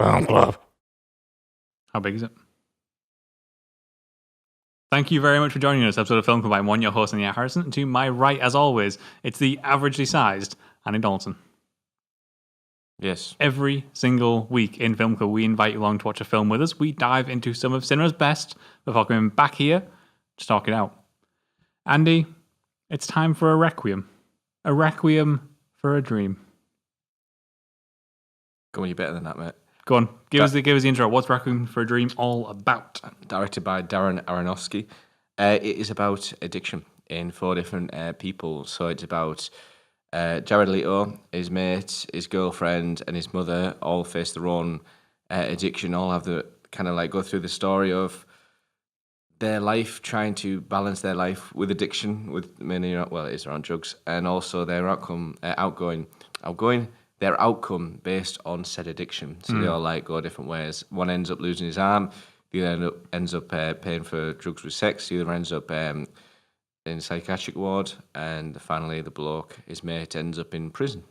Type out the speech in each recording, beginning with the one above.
Film Club. How big is it? Thank you very much for joining us. Episode of Film Club. I'm one, your host, AndHeAndI Harrison. And to my right, as always, it's the averagely sized Annie Dalton. Yes. Every single week in Film Club, we invite you along to watch a film with us. We dive into some of cinema's best before coming back here to talk it out. Andy, it's time for a Requiem. A Requiem for a Dream. Go on, you're better than that, mate. Go on, give us the intro. What's Requiem for a Dream all about? Directed by Darren Aronofksy. It is about addiction in 4 different people. So it's about Jared Leto, his mate, his girlfriend, and his mother all face their own addiction. All have the kind of like go through the story of their life, trying to balance their life with addiction, with many, well, it is around drugs, and also their outgoing. Their outcome based on said addiction. So they all like go different ways. One ends up losing his arm. The other ends up paying for drugs with sex. The other ends up in a psychiatric ward. And finally, the bloke, his mate, ends up in prison.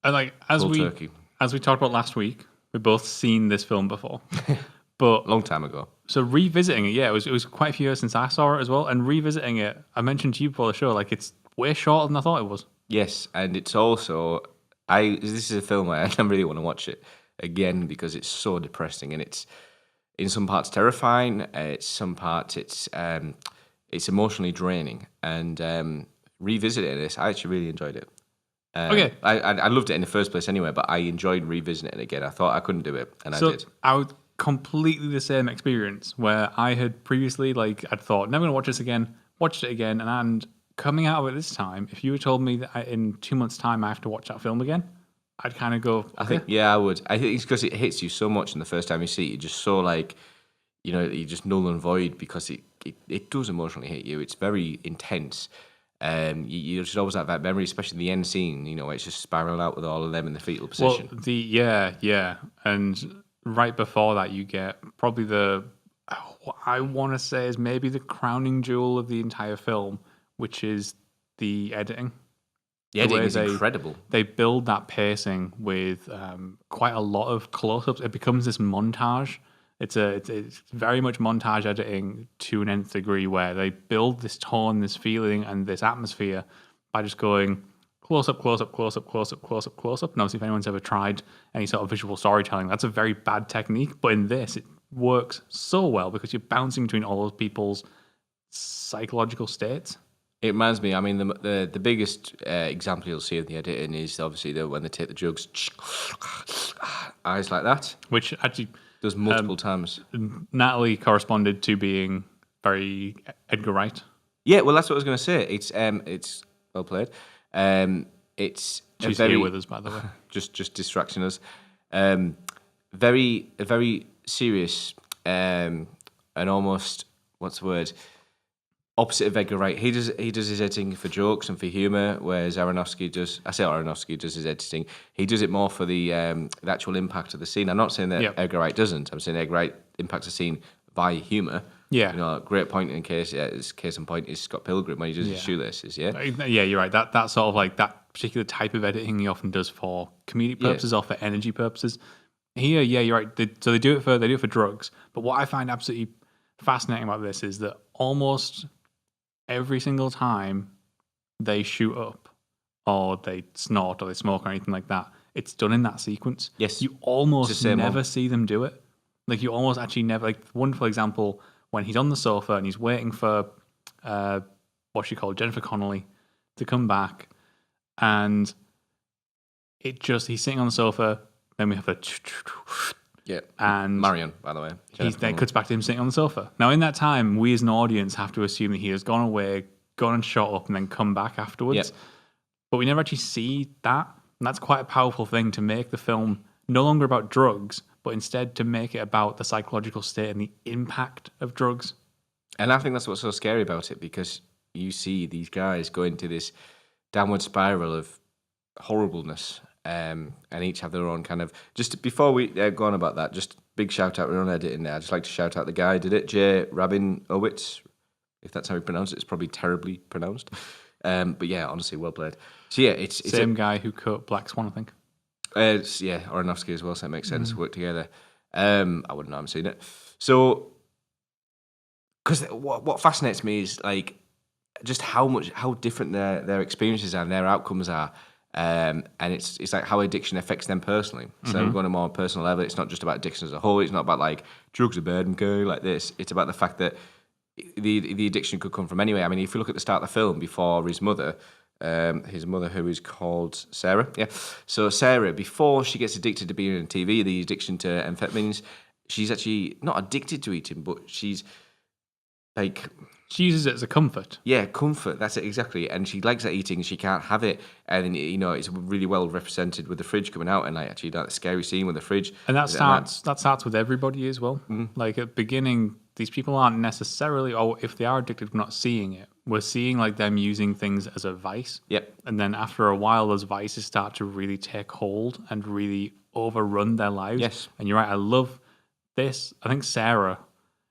And as we talked about last week, we've both seen this film before, but long time ago. So revisiting it, it was quite a few years since I saw it as well. And revisiting it, I mentioned to you before the show, it's way shorter than I thought it was. Yes, and it's also. This is a film where I don't really want to watch it again because it's so depressing and it's in some parts terrifying. Some parts it's emotionally draining. And revisiting this, I actually really enjoyed it. Okay, I loved it in the first place anyway, but I enjoyed revisiting it again. I thought I couldn't do it, and so I did. I was completely the same experience where I had previously I'd thought never gonna watch this again, watched it again, and coming out of it this time, if you had told me that in 2 months' time I have to watch that film again, I'd kind of go, okay. I think, I would. I think it's because it hits you so much in the first time you see it. You're just so you're just null and void because it does emotionally hit you. It's very intense. You just always have that memory, especially the end scene, where it's just spiraling out with all of them in the fetal position. Well, and right before that you get probably what I want to say is maybe the crowning jewel of the entire film, which is the editing. The editing is incredible. They build that pacing with quite a lot of close-ups. It becomes this montage. It's very much montage editing to an nth degree, where they build this tone, this feeling, and this atmosphere by just going close-up, close-up, close-up, close-up, close-up, close-up. And obviously, if anyone's ever tried any sort of visual storytelling, that's a very bad technique. But in this, it works so well because you're bouncing between all those people's psychological states. It reminds me, I mean, the biggest example you'll see of the editing is obviously when they take the drugs, eyes like that. Which actually does multiple times. Natalie corresponded to being very Edgar Wright. Yeah, well, that's what I was going to say. It's well played. She's here with us, by the way. just distracting us. Very serious and almost, what's the word? Opposite of Edgar Wright. He does his editing for jokes and for humour, whereas Aronofsky does his editing. He does it more for the actual impact of the scene. I'm not saying that Edgar Wright doesn't. I'm saying Edgar Wright impacts the scene via humour. Yeah. Great point in case in point is Scott Pilgrim when he does his shoelaces, yeah? Yeah, you're right. That sort of that particular type of editing he often does for comedic purposes or for energy purposes. Here, you're right. So they do it for drugs. But what I find absolutely fascinating about this is that almost every single time they shoot up or they snort or they smoke or anything like that, it's done in that sequence. Yes. You almost never see them do it. You almost actually never, wonderful example, when he's on the sofa and he's waiting for what she called Jennifer Connelly to come back, and he's sitting on the sofa, then we have a yeah, and Marion, by the way. He then cuts back to him sitting on the sofa. Now, in that time, we as an audience have to assume that he has gone away, gone and shot up, and then come back afterwards. Yep. But we never actually see that. And that's quite a powerful thing to make the film no longer about drugs, but instead to make it about the psychological state and the impact of drugs. And I think that's what's so scary about it, because you see these guys go into this downward spiral of horribleness. And each have their own kind of... Just before we go on about that, just big shout out, we're on editing there. I'd just like to shout out the guy who did it, Jay Rabinowitz. If that's how you pronounce it, it's probably terribly pronounced. But yeah, honestly, well played. So yeah, it's Same guy who cut Black Swan, I think. Yeah, Aronofksy as well, so it makes sense to work together. I wouldn't know, I'm seeing it. So, because what fascinates me is like just how different their experiences are and their outcomes are. And it's like how addiction affects them personally. So we're going on a more personal level. It's not just about addiction as a whole. It's not about like drugs are bad and go like this. It's about the fact that the addiction could come from anywhere. I mean, if you look at the start of the film, before his mother who is called Sarah, yeah. So Sarah, before she gets addicted to being on TV, the addiction to amphetamines, she's actually not addicted to eating, but she's like, She uses it as a comfort. yeah, comfort. That's it exactly. And she likes that eating. She can't have it, and it's really well represented with the fridge coming out, and like actually that scary scene with the fridge. And that starts with everybody as well. Like at the beginning, these people aren't necessarily, or if they are addicted, we're not seeing it. We're seeing like them using things as a vice. Yep. And then after a while, those vices start to really take hold and really overrun their lives. Yes. And you're right. I love this. I think Sarah,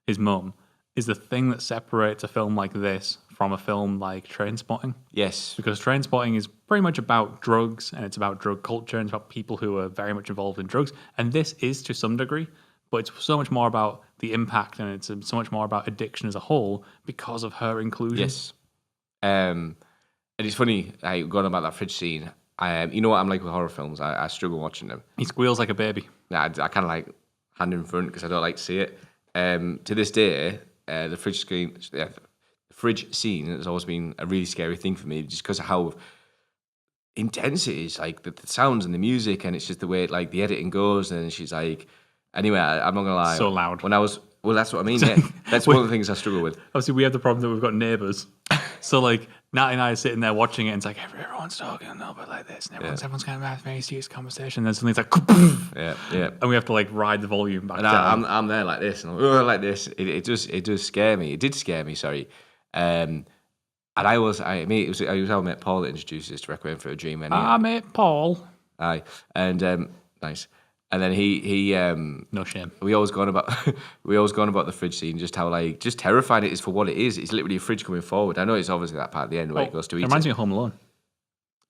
his mum, is the thing that separates a film like this from a film like Trainspotting. Yes. Because Trainspotting is pretty much about drugs, and it's about drug culture, and it's about people who are very much involved in drugs. And this is to some degree, but it's so much more about the impact, and it's so much more about addiction as a whole because of her inclusion. Yes. And it's funny, going about that fridge scene. You know what I'm like with horror films? I struggle watching them. He squeals like a baby. I kind of like hand in front because I don't like to see it. To this day, the fridge scene has always been a really scary thing for me, just because of how intense it is, like the sounds and the music, and it's just the way like the editing goes. And she's like, anyway, I'm not gonna lie, So loud. When I was, well, that's what I mean. Yeah, that's one of the things I struggle with. Obviously, we have the problem that we've got neighbours. So, like, Nat and I are sitting there watching it, and it's like, everyone's talking a little bit like this, and everyone's kind of having a very serious conversation. And then suddenly it's like, yeah. And we have to, like, ride the volume back And down. I'm there like this, and I'm like this. It does scare me. It did scare me, sorry. And it was our mate Paul that introduced us to Requiem for a Dream. And Mate Paul. aye, and nice. And then he No shame. we always gone about the fridge scene, just how like just terrifying it is for what it is. It's literally a fridge coming forward. I know it's obviously that part at the end where it goes to eat. It reminds me of Home Alone.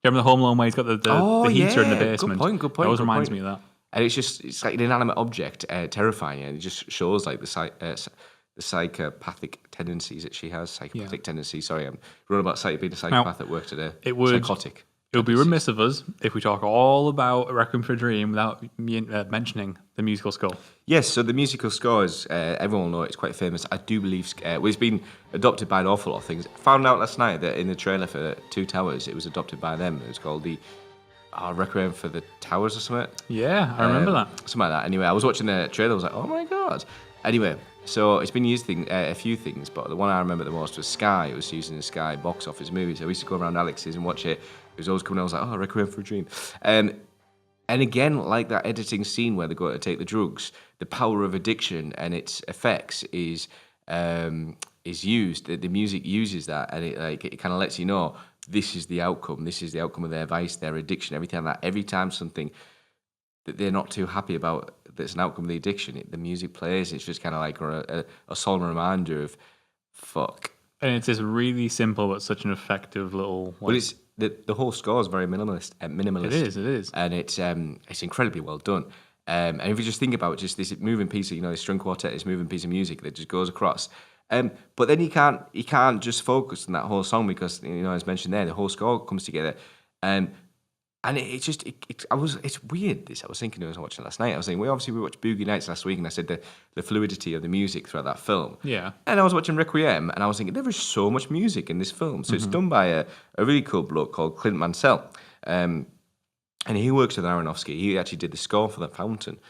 Remember the Home Alone where he's got the heater in the basement? Good point. It always reminds me of that. And it's like an inanimate object, terrifying, and it just shows like the psychopathic tendencies that she has. Psychopathic tendencies. Sorry, I'm running about being a psychopath at work today. Psychotic. It would be remiss of us if we talk all about Requiem for a Dream without mentioning the musical score. Yes, so the musical score is, everyone will know it's quite famous. I do believe it's been adopted by an awful lot of things. Found out last night that in the trailer for Two Towers, it was adopted by them. It was called the Requiem for the Towers or something. Yeah, I remember that. Something like that. Anyway, I was watching the trailer, I was like, oh my God. Anyway, so it's been used in a few things, but the one I remember the most was Sky. It was used in the Sky box office movie. So we used to go around Alex's and watch it. It was always coming out, I was like, oh, Requiem for a Dream. And again, like that editing scene where they go to take the drugs, the power of addiction and its effects is used. The music uses that, and it kind of lets you know this is the outcome. This is the outcome of their vice, their addiction, everything like that. Every time something that they're not too happy about that's an outcome of the addiction, the music plays. It's just kind of like a solemn reminder of fuck. And it's this really simple but such an effective little. Well, it's the whole score is very minimalist. It is, and it's incredibly well done. And if you just think about just this moving piece of this string quartet, this moving piece of music that just goes across. But then you can't just focus on that whole song because as mentioned there, the whole score comes together. And it's weird. I was thinking, I was watching it last night. I was saying, we watched Boogie Nights last week, and I said the fluidity of the music throughout that film. Yeah. And I was watching Requiem, and I was thinking, there is so much music in this film. So it's done by a really cool bloke called Clint Mansell. And he works with Aronofksy. He actually did the score for The Fountain,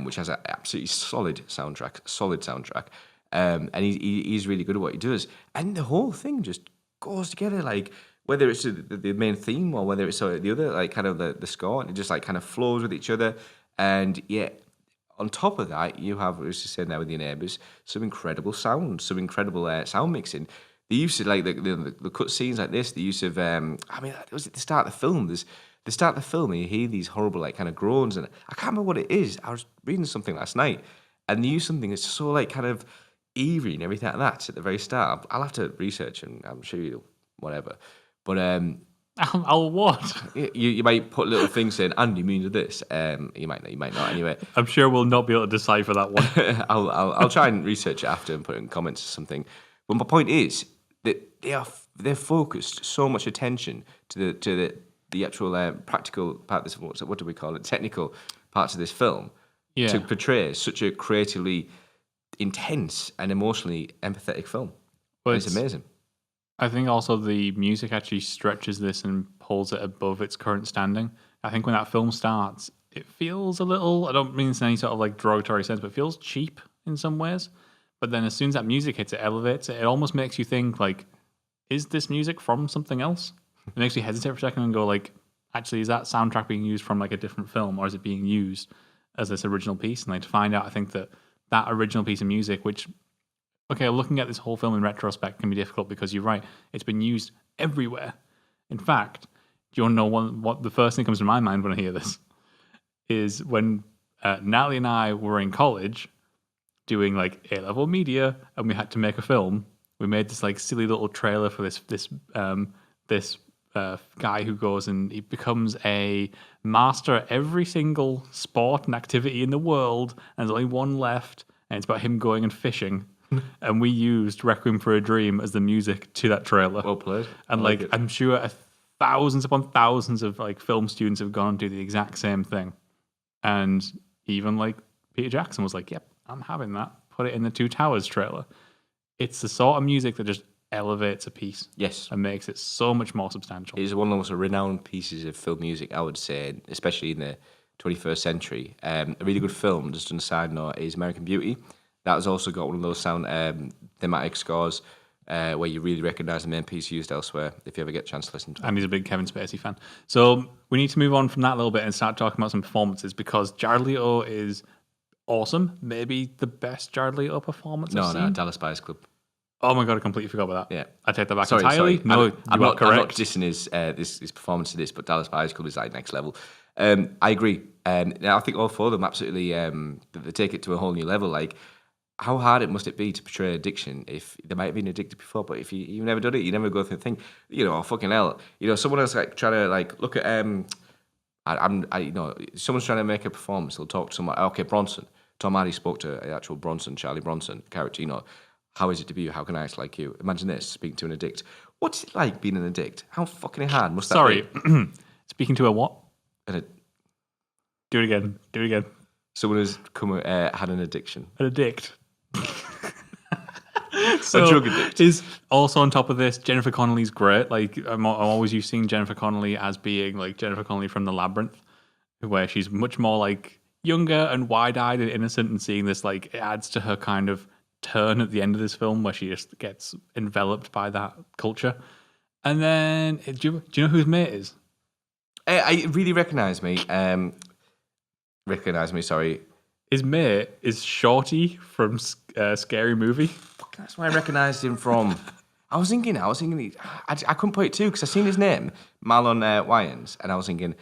which has an absolutely solid soundtrack. And he's really good at what he does. And the whole thing just goes together like, whether it's the main theme or whether it's the other, like kind of the score, and it just like kind of flows with each other. And yeah, on top of that, you have, as you said now with your neighbours, some incredible sound, some incredible sound mixing. The use of like the cut scenes like this, the use of, it was at the start of the film. And you hear these horrible like kind of groans, and I can't remember what it is. I was reading something last night, and they use something that's so like kind of eerie and everything like that at the very start. I'll have to research, and I'm sure you'll whatever. But I I'll what? You might put little things saying Andy means this. You might not. Anyway, I'm sure we'll not be able to decipher that one. I'll try and research it after and put it in comments or something. But my point is that they're focused so much attention to the actual practical part of this. What do we call it? Technical parts of this film to portray such a creatively intense and emotionally empathetic film. But it's amazing. I think also the music actually stretches this and pulls it above its current standing. I think when that film starts, it feels a little, I don't mean this in any sort of like derogatory sense, but it feels cheap in some ways. But then as soon as that music hits, it elevates it. It almost makes you think like, is this music from something else? It makes you hesitate for a second and go like, actually, is that soundtrack being used from like a different film, or is it being used as this original piece? And like to find out, I think that original piece of music, which, okay, looking at this whole film in retrospect can be difficult because you're right, it's been used everywhere. In fact, do you want to know what the first thing that comes to my mind when I hear this? Is when Natalie and I were in college doing like A-level media and we had to make a film. We made this like silly little trailer for this guy who goes and he becomes a master at every single sport and activity in the world, and there's only one left, and it's about him going and fishing. And we used Requiem for a Dream as the music to that trailer. Well played. And like I'm sure thousands upon thousands of like film students have gone and do the exact same thing. And even like Peter Jackson was like, "Yep, I'm having that. Put it in the Two Towers trailer." It's the sort of music that just elevates a piece. Yes. And makes it so much more substantial. It is one of the most renowned pieces of film music, I would say, especially in the 21st century. A really good film, just on a side note, is American Beauty. That has also got one of those sound thematic scores where you really recognise the main piece used elsewhere, if you ever get a chance to listen to it. And he's a big Kevin Spacey fan. So we need to move on from that a little bit and start talking about some performances, because Jared Leto is awesome. Maybe the best Jared Leto performance I've seen. No, Dallas Buyers Club. Oh my God, I completely forgot about that. Yeah. I take that back entirely. Sorry. No, I'm not correct. dissing his performance to this, but Dallas Buyers Club is like next level. I agree. I think all four of them absolutely they take it to a whole new level. Like, how hard must it be to portray addiction if they might have been addicted before, but if you've never done it, you never go through the thing. Oh, fucking hell. Someone else like trying to like look at someone's trying to make a performance. They'll talk to someone. Okay, Bronson. Tom Hardy spoke to the actual Bronson, Charlie Bronson character. How is it to be you? How can I act like you? Imagine this, speaking to an addict. What's it like being an addict? How fucking hard must that be? Sorry, speaking to a what? Do it again. Someone who's had an addiction. An addict. So, a drug addict. Is also on top of this, Jennifer Connelly's great. Like I'm always used to seeing Jennifer Connelly as being like Jennifer Connelly from The Labyrinth, where she's much more like younger and wide-eyed and innocent, and seeing this like it adds to her kind of turn at the end of this film where she just gets enveloped by that culture. And then do you know who his mate is? I really recognise me. Sorry. His mate is Shorty from Scary Movie. That's where I recognised him from. I was thinking, I couldn't put it too, because I seen his name, Marlon Wayans, and I was thinking,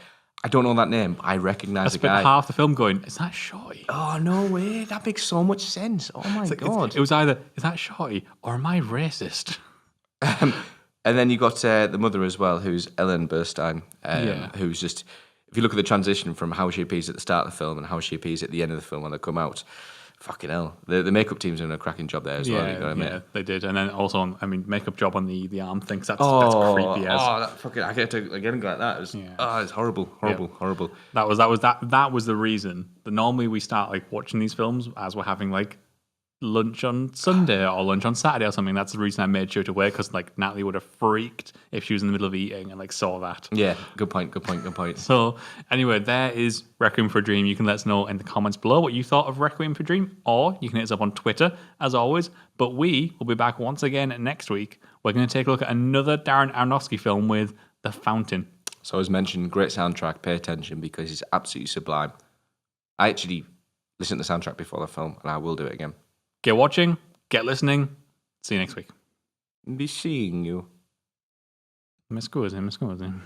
I don't know that name, but I recognise the guy. I spent half the film going, is that Shorty? Oh, no way, that makes so much sense. Oh my God. It was either, is that Shorty, or am I racist? And then you got the mother as well, who's Ellen Burstyn, who's just, if you look at the transition from how she appears at the start of the film and how she appears at the end of the film when they come out, fucking hell. The makeup team's doing a cracking job there as well. You know what I mean? Yeah, they did. And then also, makeup job on the arm thing, that's creepy as. Oh, that fucking, I get to again like that. It's horrible. That was the reason that normally we start like watching these films as we're having like lunch on Sunday or lunch on Saturday or something. That's the reason I made sure to wait, because like Natalie would have freaked if she was in the middle of eating and like saw that. Yeah, good point. So anyway, there is Requiem for a Dream. You can let us know in the comments below what you thought of Requiem for a Dream, or you can hit us up on Twitter as always. But we will be back once again next week. We're going to take a look at another Darren Aronofsky film with The Fountain. So as mentioned, great soundtrack. Pay attention because it's absolutely sublime. I actually listened to the soundtrack before the film, and I will do it again. Get watching, get listening. See you next week. Be seeing you. Me scusi.